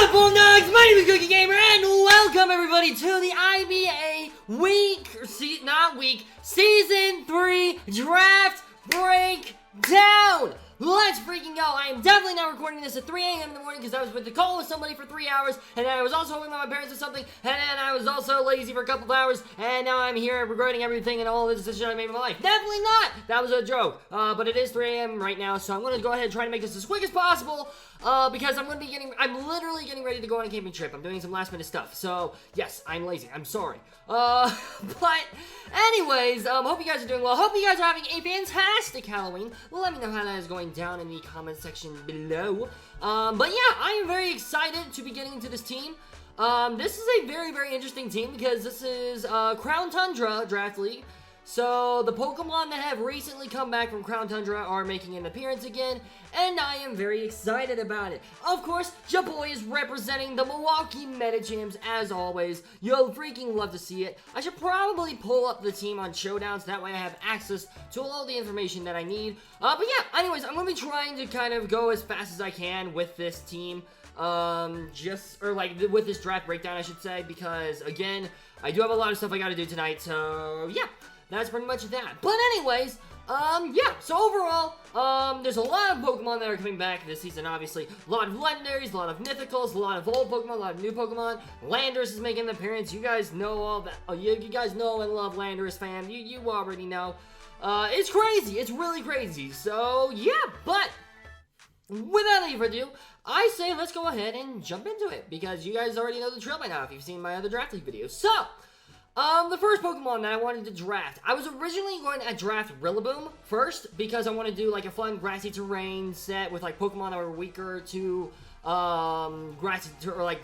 up, Homedawgs? My name is Gokey Gamer, and welcome everybody to the IBA Season 3 Draft Breakdown! Let's freaking go! I am definitely not recording this at 3 a.m. in the morning because I was with the call with somebody for 3 hours, and then I was also home with my parents or something, and then I was also lazy for a couple of hours, and now I'm here regretting everything and all the decisions I made in my life. Definitely not! That was a joke. But it is 3 a.m. right now, so I'm going to go ahead and try to make this as quick as possible, because I'm literally getting ready to go on a camping trip. I'm doing some last minute stuff, so yes, I'm lazy. I'm sorry. But anyways, hope you guys are doing well. Hope you guys are having a fantastic Halloween. Let me know how that is going down in the comment section below. But yeah, I am very excited to be getting into this team. This is a very, very interesting team because this is Crown Tundra Draft League. So the Pokemon that have recently come back from Crown Tundra are making an appearance again, and I am very excited about it. Of course, your boy is representing the Milwaukee Medichams as always. You'll freaking love to see it. I should probably pull up the team on Showdowns, that way I have access to all the information that I need. But yeah, anyways, I'm going to be trying to kind of go as fast as I can with this team. With this draft breakdown, I should say, because again, I do have a lot of stuff I got to do tonight, so yeah. That's pretty much that. But anyways, yeah, so overall, there's a lot of Pokemon that are coming back this season, obviously. A lot of legendaries, a lot of mythicals, a lot of old Pokemon, a lot of new Pokemon. Landorus is making an appearance. You guys know all that. You guys know and love Landorus, fam. You already know. It's crazy. It's really crazy. So, yeah, but without any further ado, I say let's go ahead and jump into it, because you guys already know the drill by now if you've seen my other Draft League videos. So, the first Pokemon that I wanted to draft, I was originally going to draft Rillaboom first, because I want to do like a fun grassy terrain set with like Pokemon that are weaker to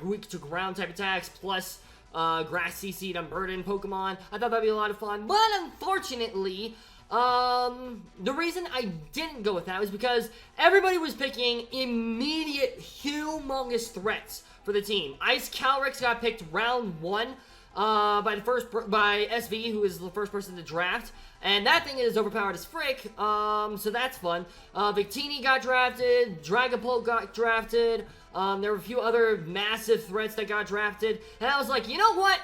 weak to ground type attacks, plus grassy seed unburdened Pokemon. I thought that'd be a lot of fun, but unfortunately, the reason I didn't go with that was because everybody was picking immediate humongous threats for the team. Ice Calyrex got picked round 1. By SV, who is the first person to draft, and that thing is overpowered as frick, so that's fun. Victini got drafted, Dragapult got drafted, there were a few other massive threats that got drafted, and I was like, you know what?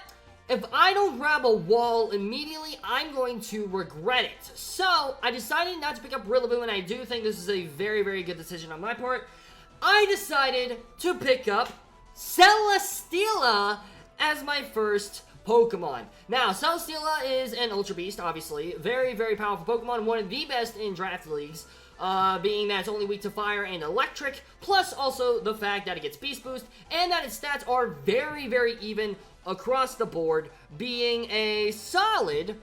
If I don't grab a wall immediately, I'm going to regret it. So, I decided not to pick up Rillaboom, and I do think this is a very, very good decision on my part. I decided to pick up Celesteela as my first Pokemon. Now, Celesteela is an Ultra Beast, obviously. Very, very powerful Pokemon. One of the best in draft leagues, being that it's only weak to fire and electric, plus also the fact that it gets Beast Boost, and that its stats are very, very even across the board, being a solid,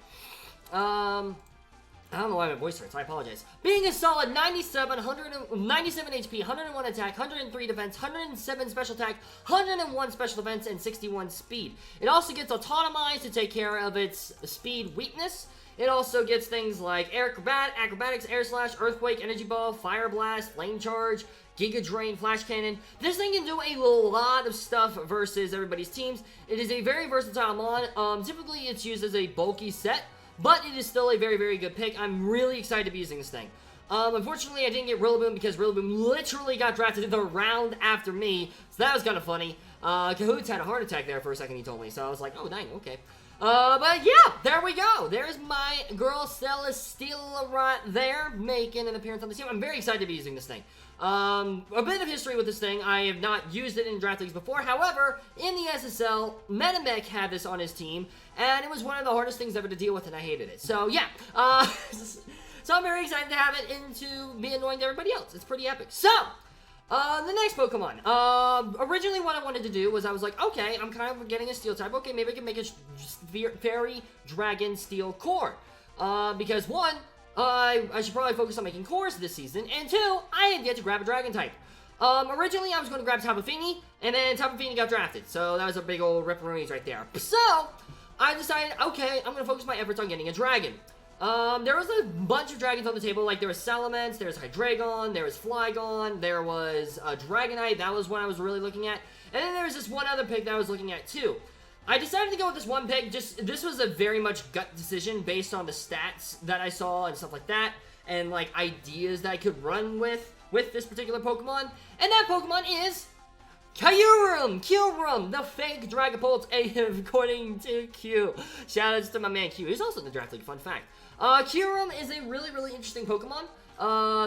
I don't know why my voice hurts, I apologize. Being a solid 97 HP, 101 attack, 103 defense, 107 special attack, 101 special defense, and 61 speed. It also gets Autonomized to take care of its speed weakness. It also gets things like Acrobatics, Air Slash, Earthquake, Energy Ball, Fire Blast, Flame Charge, Giga Drain, Flash Cannon. This thing can do a lot of stuff versus everybody's teams. It is a very versatile mon. Typically, it's used as a bulky set, but it is still a very, very good pick. I'm really excited to be using this thing. Unfortunately, I didn't get Rillaboom because Rillaboom literally got drafted the round after me, so that was kind of funny. KAHUUTZ had a heart attack there for a second, he told me, so I was like, oh, dang, okay. But yeah, there we go. There's my girl Celesteela right there, making an appearance on the team. I'm very excited to be using this thing. A bit of history with this thing. I have not used it in draft leagues before. However, in the SSL, Metamech had this on his team, and it was one of the hardest things ever to deal with, and I hated it. So yeah, so I'm very excited to have it and to be annoying to everybody else. It's pretty epic. So, the next Pokemon. Originally what I wanted to do was I was like, okay, I'm kind of getting a Steel type. Okay, maybe I can make a Fairy Dragon Steel core. Because one, I should probably focus on making cores this season, and two, I had yet to grab a Dragon type. Originally I was going to grab Tapu Fini, and then Tapu Fini got drafted, so that was a big old ripperoonies right there. So, I decided, okay, I'm going to focus my efforts on getting a Dragon. There was a bunch of dragons on the table, like there was Salamence, there was Hydreigon, there was Flygon, there was Dragonite, that was one I was really looking at, and then there was this one other pick that I was looking at too. I decided to go with this one pick. This was a very much gut decision based on the stats that I saw and stuff like that, and like ideas that I could run with this particular Pokemon. And that Pokemon is Kyurem, the fake Dragapults, according to Q. Shoutouts to my man Q. He's also in the draft league, fun fact. Kyurem is a really interesting Pokemon.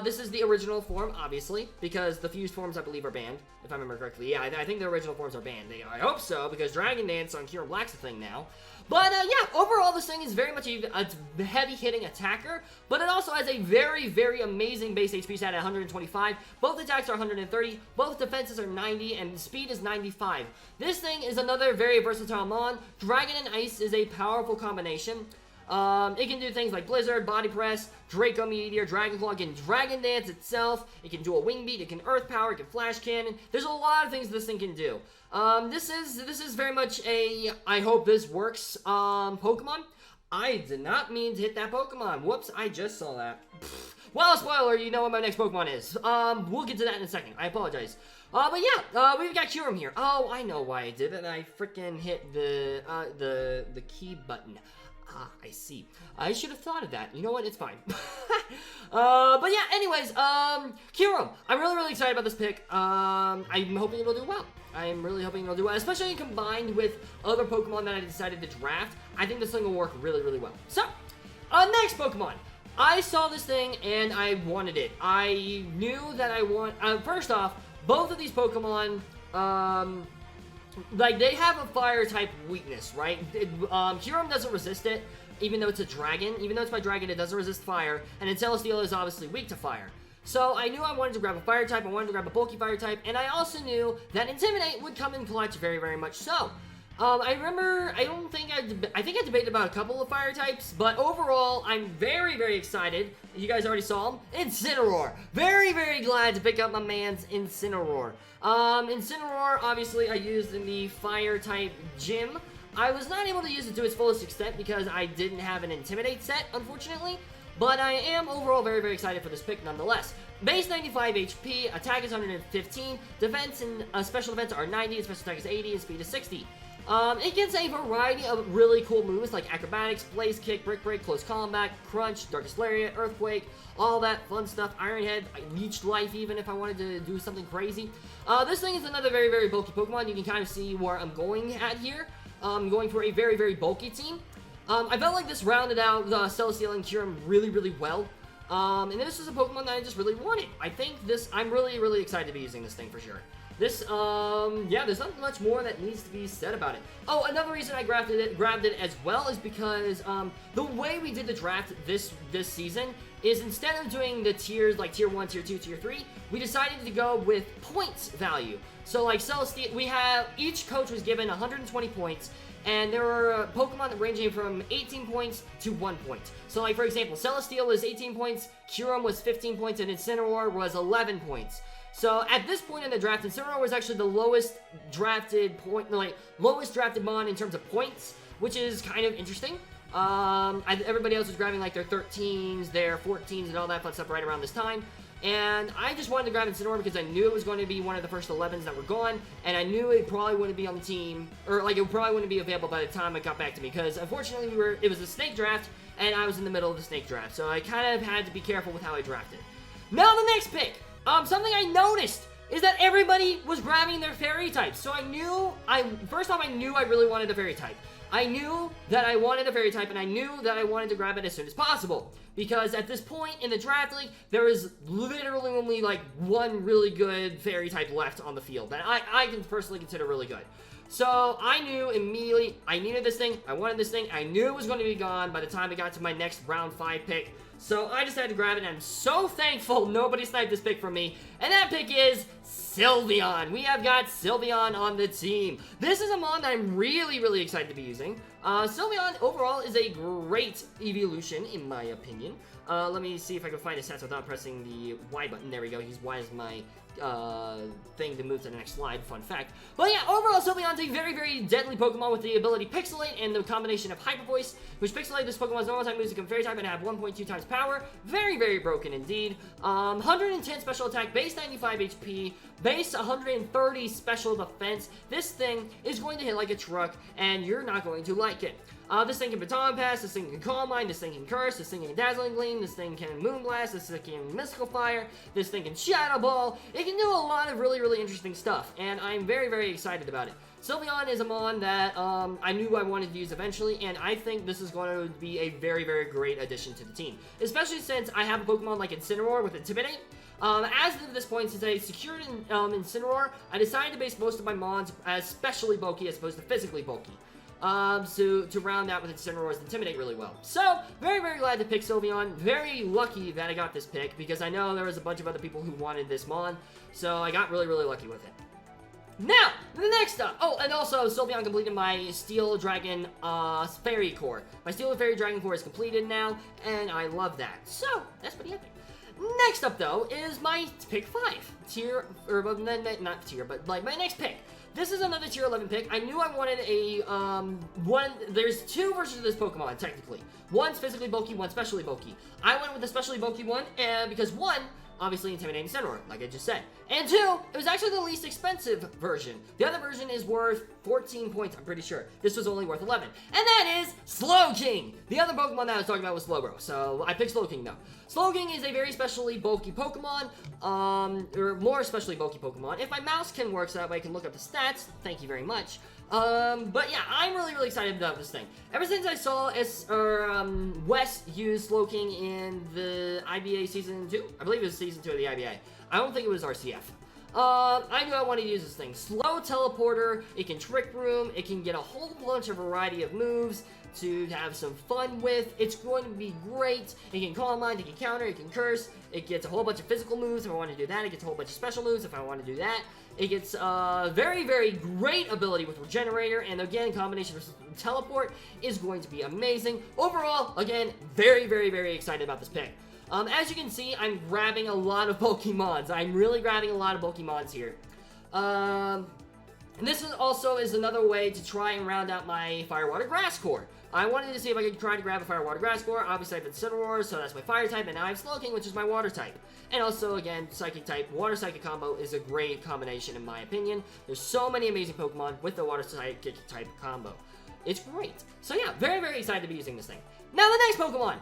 This is the original form, obviously, because the fused forms, I believe, are banned, if I remember correctly. Yeah, I think the original forms are banned. I hope so, because Dragon Dance on Kyurem Black's a thing now. But, yeah, overall, this thing is very much a heavy-hitting attacker, but it also has a very amazing base HP stat at 125. Both attacks are 130, both defenses are 90, and speed is 95. This thing is another very versatile mon. Dragon and Ice is a powerful combination. It can do things like Blizzard, Body Press, Draco Meteor, Dragon Claw, it can Dragon Dance itself, it can do a Wing Beat, it can Earth Power, it can Flash Cannon. There's a lot of things this thing can do. This is very much a I hope this works Pokemon. I did not mean to hit that Pokemon. Whoops, I just saw that. Well, spoiler, you know what my next Pokemon is. We'll get to that in a second. I apologize. But yeah, we've got Kyurem here. Oh, I know why I did it. I freaking hit the key button. Ah, I see. I should have thought of that. You know what? It's fine. But yeah, anyways, Kyurem. I'm really excited about this pick. I'm hoping it'll do well. I'm really hoping it'll do well, especially combined with other Pokemon that I decided to draft. I think this thing will work really well. So, next Pokemon. I saw this thing and I wanted it. I knew that I want. First off, both of these Pokemon, like, they have a fire type weakness, right? Kyurem doesn't resist it, even though it's a dragon. Even though it's my dragon, it doesn't resist fire. And then Celesteela is obviously weak to fire. So I knew I wanted to grab a fire type, I wanted to grab a bulky fire type, and I also knew that Intimidate would come in clutch very much so. I remember, I think I debated about a couple of fire types, but overall, I'm very excited. You guys already saw him. Incineroar. Very glad to pick up my man's Incineroar. Incineroar, obviously, I used in the fire type gym. I was not able to use it to its fullest extent because I didn't have an Intimidate set, unfortunately. But I am overall very excited for this pick nonetheless. Base 95 HP, attack is 115, defense and special defense are 90, and special attack is 80, and speed is 60. It gets a variety of really cool moves like Acrobatics, Blaze Kick, Brick Break, Close Combat, Crunch, Darkest Lariat, Earthquake, all that fun stuff. Iron Head, Leech Life even if I wanted to do something crazy. This thing is another very bulky Pokemon. You can kind of see where I'm going at here. I'm going for a very bulky team. I felt like this rounded out Celesteela and Kyurem really well. And this is a Pokemon that I just really wanted. I think I'm really excited to be using this thing for sure. This, yeah, there's not much more that needs to be said about it. Oh, another reason I grabbed it as well is because, the way we did the draft this season is instead of doing the tiers, like tier 1, tier 2, tier 3, we decided to go with points value. So, like, Celesteela, each coach was given 120 points, and there were Pokemon that ranging from 18 points to 1 point. So, like, for example, Celesteela was 18 points, Kyurem was 15 points, and Incineroar was 11 points. So, at this point in the draft, Incineroar was actually the lowest drafted mon in terms of points, which is kind of interesting. Everybody else was grabbing, like, their 13s, their 14s, and all that fun stuff right around this time. And I just wanted to grab Incineroar because I knew it was going to be one of the first 11s that were gone, and I knew it probably wouldn't be on the team, or like it probably wouldn't be available by the time it got back to me, because unfortunately it was a snake draft, and I was in the middle of the snake draft, so I kind of had to be careful with how I drafted. Now the next pick, something I noticed is that everybody was grabbing their fairy types, so first off I knew I really wanted a fairy type. I knew that I wanted a fairy type, and I knew that I wanted to grab it as soon as possible. Because at this point in the draft league, there is literally only like one really good fairy type left on the field that I can personally consider really good. So I knew immediately I needed this thing, I wanted this thing, I knew it was going to be gone by the time it got to my next round 5 pick. So I decided to grab it, and I'm so thankful nobody sniped this pick from me. And that pick is Sylveon. We have got Sylveon on the team. This is a mon that I'm really excited to be using. Sylveon overall is a great evolution, in my opinion. Let me see if I can find his stats without pressing the Y button. There we go. He's Y as my thing to move to the next slide, fun fact. But yeah, overall, Sylveon's a very deadly Pokemon with the ability Pixelate and the combination of Hyper Voice, which Pixelate this Pokemon's normal type moves become Fairy type and have 1.2 times power. Very broken indeed. 110 special attack, base 95 HP, base 130 special defense. This thing is going to hit like a truck, and you're not going to like it. This thing can Baton Pass, this thing can Calm Mind, this thing can Curse, this thing can Dazzling Gleam, this thing can Moonblast, this thing can Mystical Fire, this thing can Shadow Ball. It can do a lot of really, really interesting stuff, and I'm very, very excited about it. Sylveon is a mon that I knew I wanted to use eventually, and I think this is going to be a very, very great addition to the team. Especially since I have a Pokemon like Incineroar with Intimidate. As of this point, since I secured Incineroar, I decided to base most of my mons as specially bulky as opposed to physically bulky. So to round out with Incineroar's Intimidate really well. So, very, very glad to pick Sylveon. Very lucky that I got this pick, because I know there was a bunch of other people who wanted this mon, so I got really, really lucky with it. Now, next up, oh, and also, Sylveon completed my Steel Dragon, Fairy Core. My Steel Fairy Dragon Core is completed now, and I love that. So, that's pretty epic. Next up, though, is my pick 5. Tier, or not tier, but like my next pick. This is another tier 11 pick. I knew I wanted a, there's 2 versions of this Pokemon, technically. One's physically bulky, one's specially bulky. I went with the specially bulky one, and because 1, obviously Intimidating Incineroar, like I just said. And 2, it was actually the least expensive version. The other version is worth 14 points, I'm pretty sure. This was only worth 11. And that is Slowking! The other Pokemon that I was talking about was Slowbro, so I picked Slowking though. Slowking is a very specially bulky Pokemon, or more especially bulky Pokemon. If my mouse can work so that way I can look up the stats, thank you very much. But yeah, I'm really, really excited about this thing. Ever since I saw Wes use Slowking in the IBA Season 2, I believe it was Season 2 of the IBA. I don't think it was RCF. I knew I wanted to use this thing. Slow Teleporter, it can Trick Room, it can get a whole bunch of variety of moves to have some fun with. It's going to be great. It can Calm Mind, it can Counter, it can Curse. It gets a whole bunch of physical moves if I want to do that. It gets a whole bunch of special moves if I want to do that. It gets very, very great ability with Regenerator, and again, combination with Teleport is going to be amazing. Overall, again, very, very, very excited about this pick. As you can see, I'm grabbing a lot of Pokemons. I'm really grabbing a lot of Pokemons here. And this is also another way to try and round out my Fire, Water, Grass core. I wanted to see if I could try to grab a Fire, Water, Grass core. Obviously, I have Incineroar, so that's my Fire type, and now I have Slowking, which is my Water type. And also, again, Psychic type. Water Psychic combo is a great combination, in my opinion. There's so many amazing Pokemon with the Water Psychic type combo. It's great. So yeah, very, very excited to be using this thing. Now, the next Pokemon.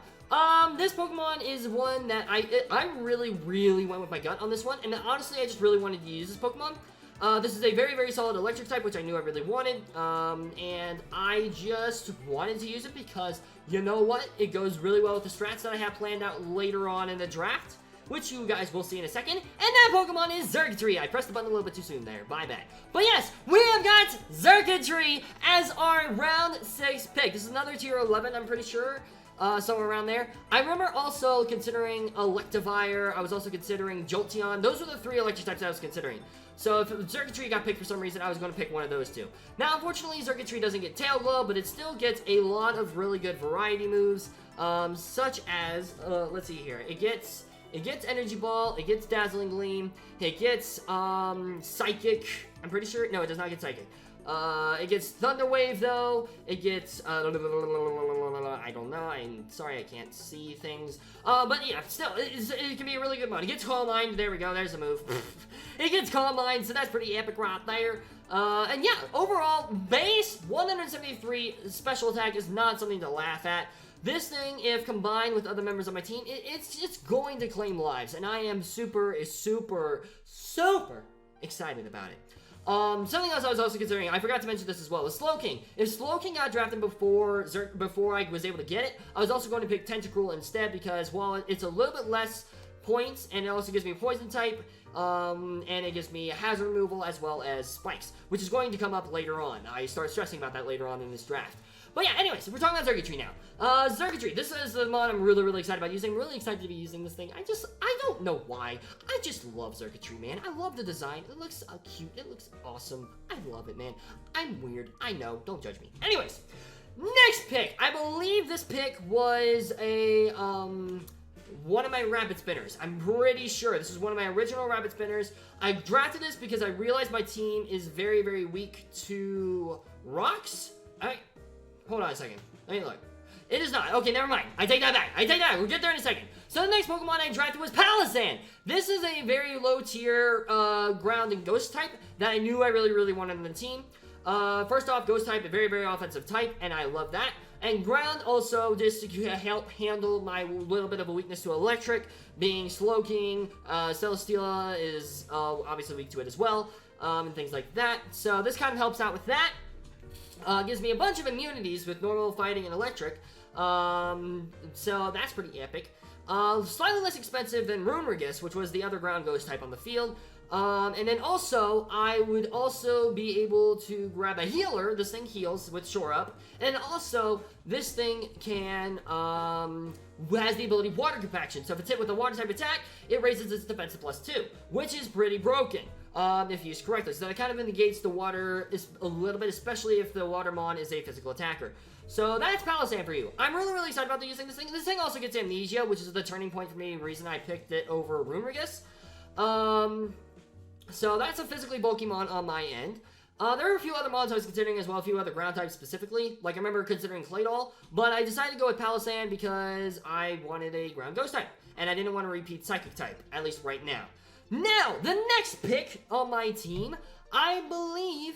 This Pokemon is one that I really, really went with my gut on this one, and honestly, I just really wanted to use this Pokemon. This is a very, very solid electric type, which I knew I really wanted, and I just wanted to use it because, you know what, it goes really well with the strats that I have planned out later on in the draft, which you guys will see in a second, and that Pokemon is Xurkitree. I pressed the button a little bit too soon there, my bad. But yes, we have got Xurkitree as our round 6 pick. This is another tier 11, I'm pretty sure. Somewhere around there. I remember also considering Electivire. I was also considering Jolteon. Those were the 3 electric types I was considering. So if Xurkitree got picked for some reason, I was going to pick one of those 2. Now, unfortunately, Xurkitree doesn't get Tail Glow, but it still gets a lot of really good variety moves, such as, let's see here. It gets Energy Ball, it gets Dazzling Gleam, it gets, Psychic. I'm pretty sure, no, it does not get Psychic. It gets Thunder Wave, though. It gets, I don't know. I'm sorry I can't see things. But yeah, still, it can be a really good mod. It gets Calm Mind. There we go. There's a move. It gets Calm Mind, so that's pretty epic right there. And yeah, overall, base 173 special attack is not something to laugh at. This thing, if combined with other members of my team, it's just going to claim lives. And I am super, super, super excited about it. Something else I was also considering, I forgot to mention this as well, is Slowking. If Slowking got drafted before I was able to get it, I was also going to pick Tentacruel instead because, while it's a little bit less points, and it also gives me a Poison type, and it gives me hazard removal as well as Spikes, which is going to come up later on. I start stressing about that later on in this draft. But yeah, anyways, we're talking about Xurkitree now. Xurkitree, this is the mod I'm really, really excited about using. I'm really excited to be using this thing. I don't know why. I just love Xurkitree, man. I love the design. It looks cute. It looks awesome. I love it, man. I'm weird. I know. Don't judge me. Anyways, next pick. I believe this pick was a, one of my Rapid Spinners. I'm pretty sure this is one of my original Rapid Spinners. I drafted this because I realized my team is very, very weak to rocks. Hold on a second. Let me look. It is not. Okay, never mind. I take that back. We'll get there in a second. So the next Pokemon I drafted was Palossand. This is a very low tier ground and ghost type that I knew I really wanted on the team. First off, ghost type, a very offensive type, and I love that. And ground also just to help handle my little bit of a weakness to electric, being Slowking. Celesteela is obviously weak to it as well, and things like that. So this kind of helps out with that. Gives me a bunch of immunities with normal, fighting, and electric. So that's pretty epic. Slightly less expensive than Runerigus, which was the other ground ghost type on the field. And then also, I would also be able to grab a healer. This thing heals with Shore Up. And also, this thing can, has the ability Water Compaction. So if it's hit with a water type attack, it raises its defense to +2, which is pretty broken. If used correctly. So that kind of negates the water a little bit, especially if the Watermon is a physical attacker. So that's Palossand for you. I'm really excited about using this thing. This thing also gets Amnesia, which is the turning point for me, reason I picked it over Runerigus. So that's a physically bulky mon on my end. There are a few other mons I was considering as well, a few other ground types specifically. Like I remember considering Claydol, but I decided to go with Palossand because I wanted a ground ghost type. And I didn't want to repeat Psychic type, at least right now. Now, the next pick on my team, I believe,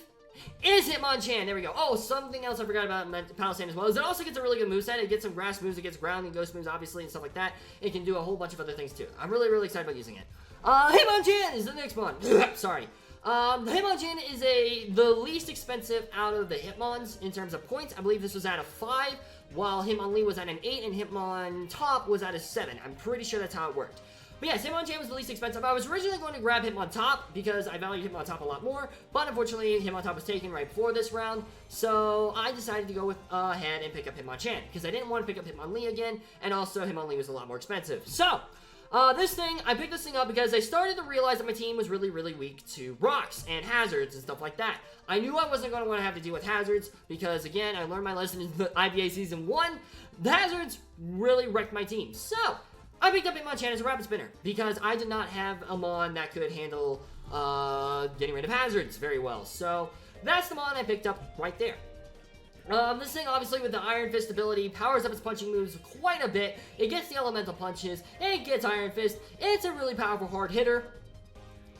is Hitmonchan. There we go. Oh, something else I forgot about Palossand as well is it also gets a really good moveset. It gets some grass moves, it gets ground and ghost moves, obviously, and stuff like that. It can do a whole bunch of other things, too. I'm really excited about using it. Hitmonchan is the next one. Sorry. The Hitmonchan is the least expensive out of the Hitmons in terms of points. I believe this was at a 5, while Hitmonlee was at an 8, and Hitmontop was at a 7. I'm pretty sure that's how it worked. But yes, Hitmonchan was the least expensive. I was originally going to grab Hitmontop because I value Hitmontop a lot more, but unfortunately Hitmontop was taken right before this round, so I decided to go ahead and pick up Hitmonchan because I didn't want to pick up Hitmonlee again, and also Hitmonlee was a lot more expensive. So, I picked this thing up because I started to realize that my team was really weak to rocks and hazards and stuff like that. I knew I wasn't going to want to have to deal with hazards because, again, I learned my lesson in the IBA Season 1. The hazards really wrecked my team. So, I picked up Hitmonchan as a Rapid Spinner because I did not have a mon that could handle getting rid of hazards very well. So, that's the mon I picked up right there. This thing, obviously, with the Iron Fist ability, powers up its punching moves quite a bit. It gets the elemental punches, it gets Iron Fist. It's a really powerful hard hitter.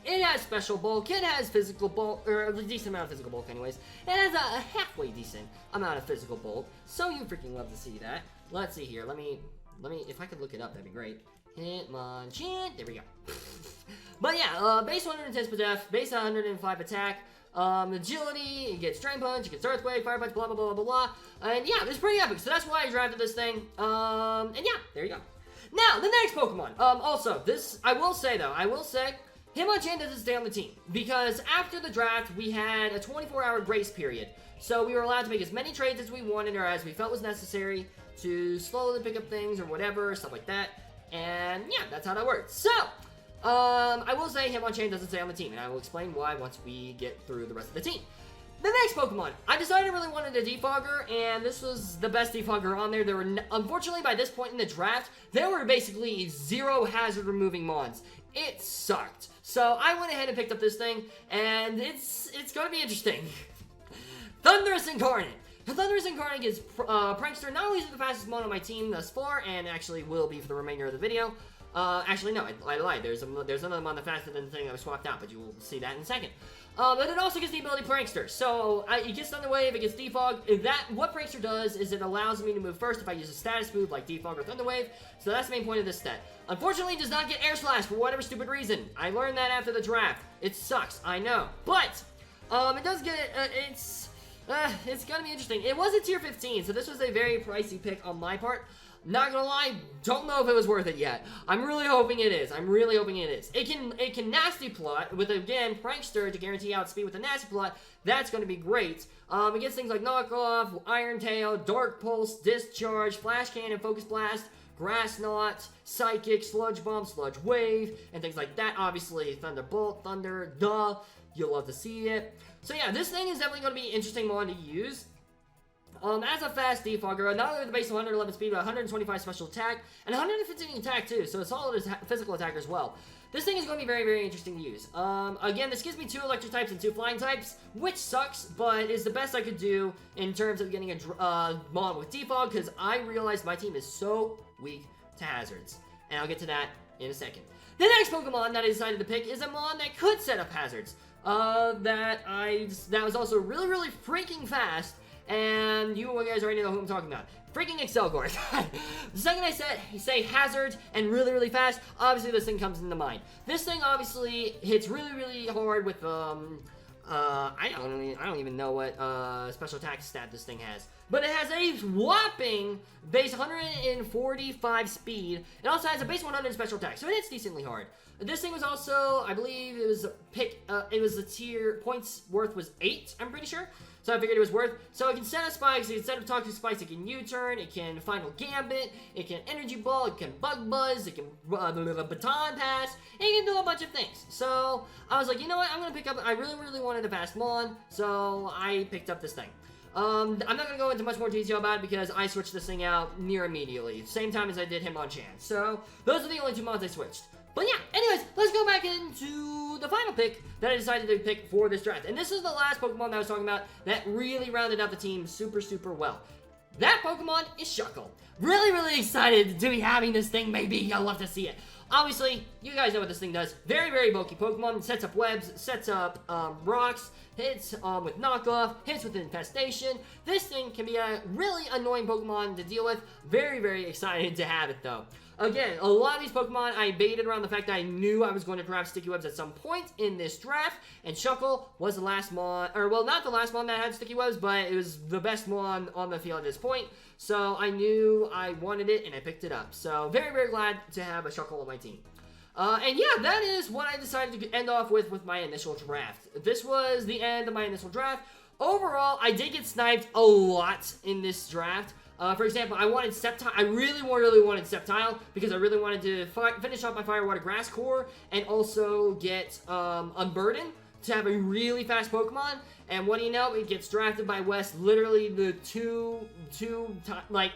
It has special bulk, it has physical bulk, or a decent amount of physical bulk anyways. It has a halfway decent amount of physical bulk, so you freaking love to see that. Let's see here, let me, if I could look it up, that'd be great. Hitmonchan, there we go. But yeah, base 110 speed def, base 105 attack. Agility, it gets Drain Punch, it gets Earthquake, Fire Punch, blah blah blah. And yeah, it's pretty epic, so that's why I drafted this thing. And yeah, there you go. Now, the next Pokemon. Also, this, I will say, Hitmonchan doesn't stay on the team. Because after the draft, we had a 24-hour grace period. So we were allowed to make as many trades as we wanted or as we felt was necessary to slowly pick up things or whatever, stuff like that. And yeah, that's how that works. So, I will say Hitmonchan doesn't stay on the team, and I will explain why once we get through the rest of the team. The next Pokemon, I decided I really wanted a Defogger, and this was the best Defogger on there. There were, unfortunately, by this point in the draft, there were basically 0 hazard removing mons. It sucked. So I went ahead and picked up this thing, and it's gonna be interesting. Thundurus Incarnate. Thundurus Incarnate is Prankster. Not only is it the fastest mon on my team thus far, and actually will be for the remainder of the video. Actually, no, I lied. There's another mon that's faster than the thing that was swapped out, but you will see that in a second. But it also gets the ability Prankster. So, it gets Thunder Wave, it gets Defog. What Prankster does is it allows me to move first if I use a status move like Defog or Thunder Wave. So that's the main point of this stat. Unfortunately, it does not get Air Slash for whatever stupid reason. I learned that after the draft. It sucks, I know. But, it does get, it's gonna be interesting. It was a tier 15, so this was a very pricey pick on my part. Not gonna lie, don't know if it was worth it yet. I'm really hoping it is. It can Nasty Plot with, again, Prankster to guarantee outspeed with a Nasty Plot. That's gonna be great. It gets things like Knockoff, Iron Tail, Dark Pulse, Discharge, Flash Cannon, Focus Blast, Grass Knot, Psychic, Sludge Bomb, Sludge Wave, and things like that. Obviously, Thunderbolt, Thunder, duh. You'll love to see it. So yeah, this thing is definitely gonna be an interesting one to use. as a fast defogger, not only with the base 111 speed, but 125 special attack, and 115 attack too, so a solid physical attack as well. This thing is going to be very, very interesting to use. Again, this gives me 2 electric types and 2 flying types, which sucks, but is the best I could do in terms of getting a Mon with defog, because I realized my team is so weak to hazards. And I'll get to that in a second. The next Pokemon that I decided to pick is a Mon that could set up hazards. That was also really, really freaking fast, and you guys already know who I'm talking about. Freaking Excelgor. The second I say hazard and really, really fast, obviously this thing comes into mind. This thing obviously hits really, really hard with, I don't even know what, special attack stat this thing has. But it has a whopping base 145 speed. It also has a base 100 special attack, so it hits decently hard. This thing was also, I believe it was the tier, points worth was 8, I'm pretty sure. So I figured it was worth. So it can set up spikes, it can set up toxic spikes, it can U-turn, it can final gambit, it can energy ball, it can bug buzz, it can baton pass, it can do a bunch of things. So I was like, you know what, I'm gonna pick up, I really, really wanted a fast Mon, so I picked up this thing. I'm not going to go into much more detail about it because I switched this thing out near immediately, same time as I did Hitmonchan. So those are the only 2 Mons I switched. But yeah, anyways, let's go back into the final pick that I decided to pick for this draft. And this is the last Pokemon that I was talking about that really rounded out the team super, super well. That Pokemon is Shuckle. Really, really excited to be having this thing, maybe. I love to see it. Obviously, you guys know what this thing does. Very, very bulky Pokemon. It sets up webs, sets up rocks, hits with knockoff, hits with infestation. This thing can be a really annoying Pokemon to deal with. Very, very excited to have it, though. Again, a lot of these Pokemon I baited around the fact that I knew I was going to draft Sticky Webs at some point in this draft, and Shuckle was the last Mon, or well, not the last Mon that had Sticky Webs, but it was the best Mon on the field at this point, so I knew I wanted it, and I picked it up. So, very, very glad to have a Shuckle on my team. And yeah, that is what I decided to end off with my initial draft. This was the end of my initial draft. Overall, I did get sniped a lot in this draft. For example, I wanted Sceptile. I really wanted Sceptile because I really wanted to finish off my Fire, Water, Grass core and also get Unburden to have a really fast Pokemon. And what do you know? It gets drafted by Wes literally the like,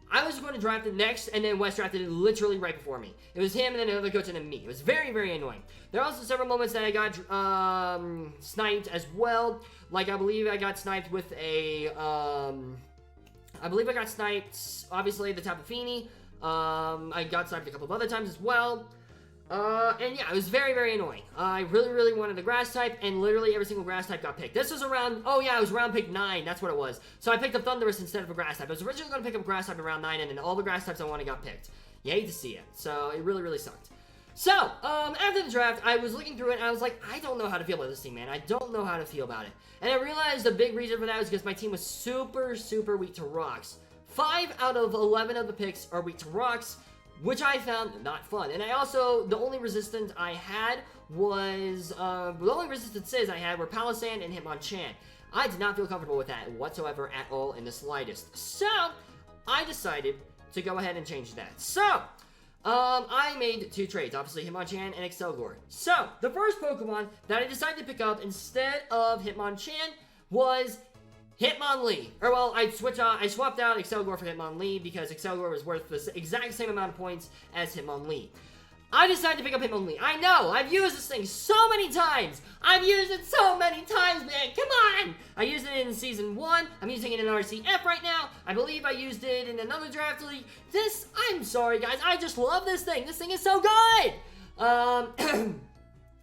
I was going to draft it next, and then Wes drafted it literally right before me. It was him and then another coach and then me. It was very, very annoying. There are also several moments that I got sniped as well. Like, I believe I got sniped with a, I believe I got sniped, obviously, the Tapu Fini. I got sniped a couple of other times as well. And yeah, it was very, very annoying. I really, really wanted a grass type, and literally every single grass type got picked. This was around, oh yeah, it was round pick 9, that's what it was. So I picked up Thundurus instead of a grass type. I was originally going to pick up grass type in round 9, and then all the grass types I wanted got picked. You hate to see it. So it really, really sucked. So, after the draft, I was looking through it, and I was like, I don't know how to feel about this team, man. I don't know how to feel about it. And I realized the big reason for that was because my team was super, super weak to rocks. 5 out of 11 of the picks are weak to rocks, which I found not fun. And I also, the only resistance I had was, the only resistances I had were Palossand and Hitmonchan. I did not feel comfortable with that whatsoever at all in the slightest. So, I decided to go ahead and change that. So, I made 2 trades, obviously Hitmonchan and Excelgor. So, the first Pokemon that I decided to pick up instead of Hitmonchan was Hitmonlee. Or, well, I swapped out Excelgor for Hitmonlee because Excelgor was worth the exact same amount of points as Hitmonlee. I decided to pick up Hitmonlee. I know, I've used this thing so many times. I've used it so many times, man. Come on! I used it in Season 1. I'm using it in RCF right now. I believe I used it in another draft league. I'm sorry, guys. I just love this thing. This thing is so good!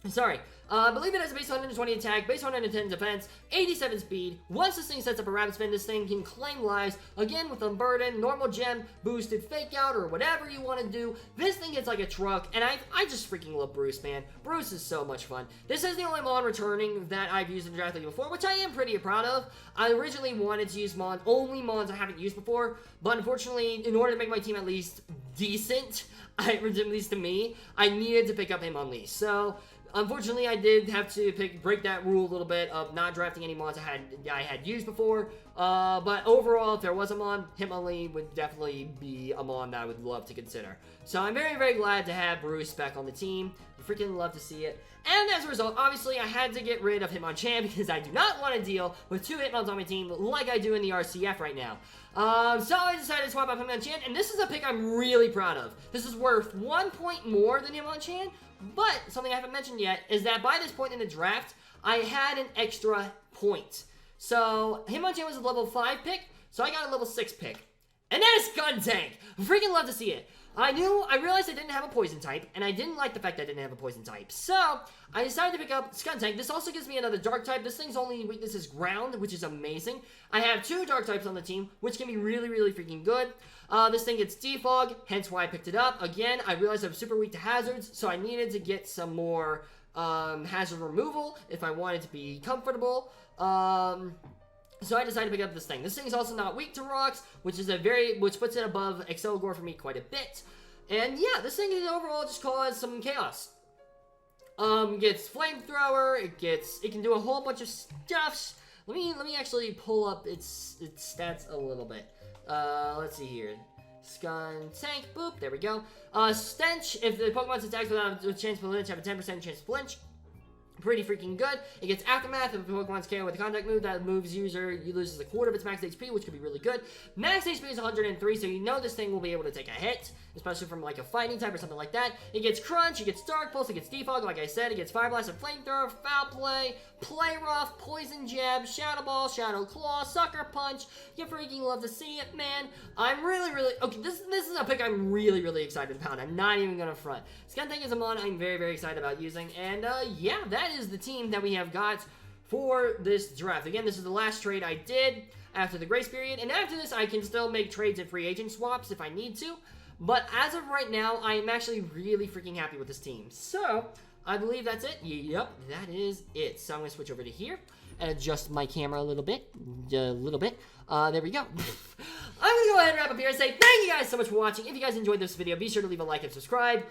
Sorry. I believe it has a base 120 attack, base 110 defense, 87 speed. Once this thing sets up a rapid spin, this thing can claim lives. Again, with Unburden, normal gem, boosted fake out, or whatever you want to do. This thing hits like a truck, and I just freaking love Bruce, man. Bruce is so much fun. This is the only Mon returning that I've used in the draft league before, which I am pretty proud of. I originally wanted to use only Mons I haven't used before, but unfortunately, in order to make my team at least decent, at least to me, I needed to pick up Hitmonlee. So, unfortunately, I did have to break that rule a little bit of not drafting any Mons I had used before. But overall, if there was a Mon, Hitmonlee would definitely be a Mon that I would love to consider. So I'm very, very glad to have Bruce back on the team. I freaking love to see it. And as a result, obviously, I had to get rid of Hitmonchan because I do not want to deal with 2 Hitmons on my team like I do in the RCF right now. So I decided to swap out Hitmonchan, and this is a pick I'm really proud of. This is worth 1 point more than Hitmonchan, but something I haven't mentioned yet is that by this point in the draft, I had an extra point. So Hitmonchan was a level 5 pick, so I got a level 6 pick. And that is Skuntank! Freaking love to see it. I realized I didn't have a poison type, and I didn't like the fact that I didn't have a poison type. So, I decided to pick up Skuntank. This also gives me another dark type. This thing's only weakness is ground, which is amazing. I have 2 dark types on the team, which can be really, really freaking good. This thing gets defog, hence why I picked it up. Again, I realized I'm super weak to hazards, so I needed to get some more hazard removal if I wanted to be comfortable. So I decided to pick up this thing. This thing is also not weak to rocks, which puts it above Exceligore for me quite a bit. And yeah, this thing is overall just cause some chaos. Gets flamethrower. It can do a whole bunch of stuffs. Let me actually pull up its stats a little bit. Let's see here. Skuntank, boop, there we go. Stench, if the Pokemon's attacked without a chance to flinch, have a 10% chance to flinch. Pretty freaking good. It gets Aftermath if the Pokemon's KO with a contact move. That moves user loses a quarter of its max HP, which could be really good. Max HP is 103, so you know this thing will be able to take a hit, especially from like a fighting type or something like that. It gets Crunch, it gets Dark Pulse, it gets Defog, like I said, it gets Fire Blast and Flamethrower, Foul Play, Play Rough, Poison Jab, Shadow Ball, Shadow Claw, Sucker Punch. You freaking love to see it, man. I'm really, okay, this is a pick I'm really excited about. I'm not even gonna front. Skuntank is a mon I'm very excited about using, and yeah, that is the team that we have got for this draft. Again, this is the last trade I did after the grace period, and after this I can still make trades and free agent swaps if I need to, but as of right now, I am actually really freaking happy with this team. So, I believe that's it. Yep, that is it. So I'm going to switch over to here and adjust my camera a little bit. There we go. I'm going to go ahead and wrap up here and say thank you guys so much for watching. If you guys enjoyed this video, be sure to leave a like and subscribe.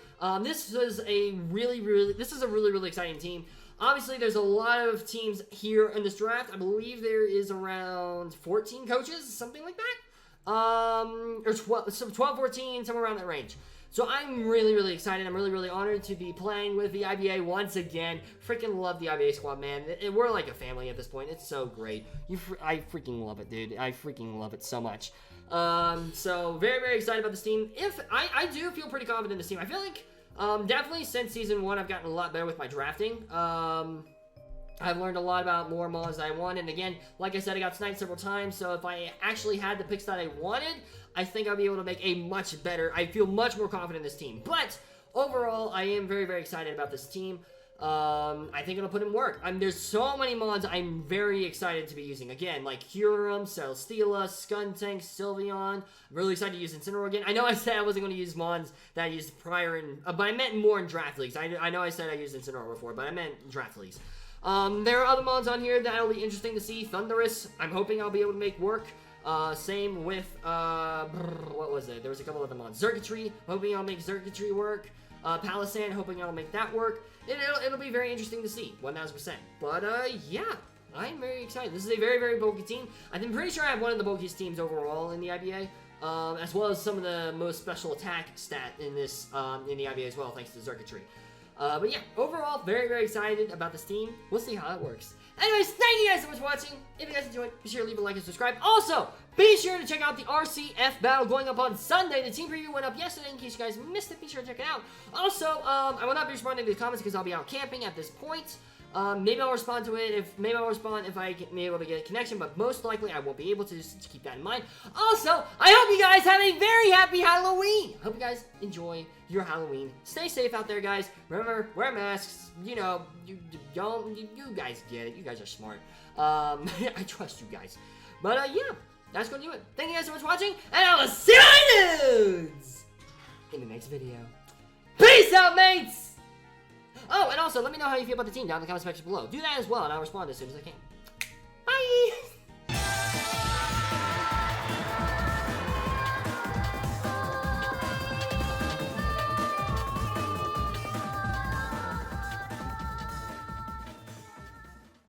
This is a really exciting team. Obviously, there's a lot of teams here in this draft. I believe there is around 14 coaches, something like that. Or 12, 14, somewhere around that range. So I'm really excited. I'm really honored to be playing with the IBA once again. Freaking love the IBA squad, man. We're like a family at this point. It's so great. I freaking love it, dude. I freaking love it so much. So very excited about this team. I do feel pretty confident in this team. I feel like definitely since season 1, I've gotten a lot better with my drafting. I've learned a lot about more mons that I want, and again, like I said, I got sniped several times, so if I actually had the picks that I wanted, I think I'll be able to make a much better, I feel much more confident in this team. But, overall, I am very excited about this team. I think it'll put in work. There's so many mons I'm very excited to be using. Again, like Kyurem, Celesteela, Skuntank, Sylveon. I'm really excited to use Incineroar again. I know I said I wasn't going to use mons that I used prior, but I meant more in draft leagues. I know I said I used Incineroar before, but I meant draft leagues. There are other mons on here that'll be interesting to see. Thundurus, I'm hoping I'll be able to make work. Same with, what was it? There was a couple other mons. Xurkitree, hoping I'll make Xurkitree work. Palisand, hoping I'll make that work. It'll be very interesting to see, 1000%. But, yeah, I'm very excited. This is a very bulky team. I'm pretty sure I have one of the bulkiest teams overall in the IBA, as well as some of the most special attack stat in this, in the IBA as well, thanks to Xurkitree. But yeah, overall, very excited about this team. We'll see how it works. Anyways, thank you guys so much for watching. If you guys enjoyed, be sure to leave a like and subscribe. Also, be sure to check out the RCF battle going up on Sunday. The team preview went up yesterday. In case you guys missed it, be sure to check it out. Also, I will not be responding to the comments because I'll be out camping at this point. Maybe I'll respond to it maybe I'll respond if I can be able to get a connection, but most likely I won't be able to, just keep that in mind. Also, I hope you guys have a very happy Halloween. Hope you guys enjoy your Halloween. Stay safe out there, guys. Remember, wear masks. You know, you guys get it. You guys are smart. I trust you guys. But, yeah, that's going to do it. Thank you guys so much for watching, and I will see you dudes in the next video. Peace out, mates! Oh, and also, let me know how you feel about the team down in the comment section below. Do that as well, and I'll respond as soon as I can. Bye!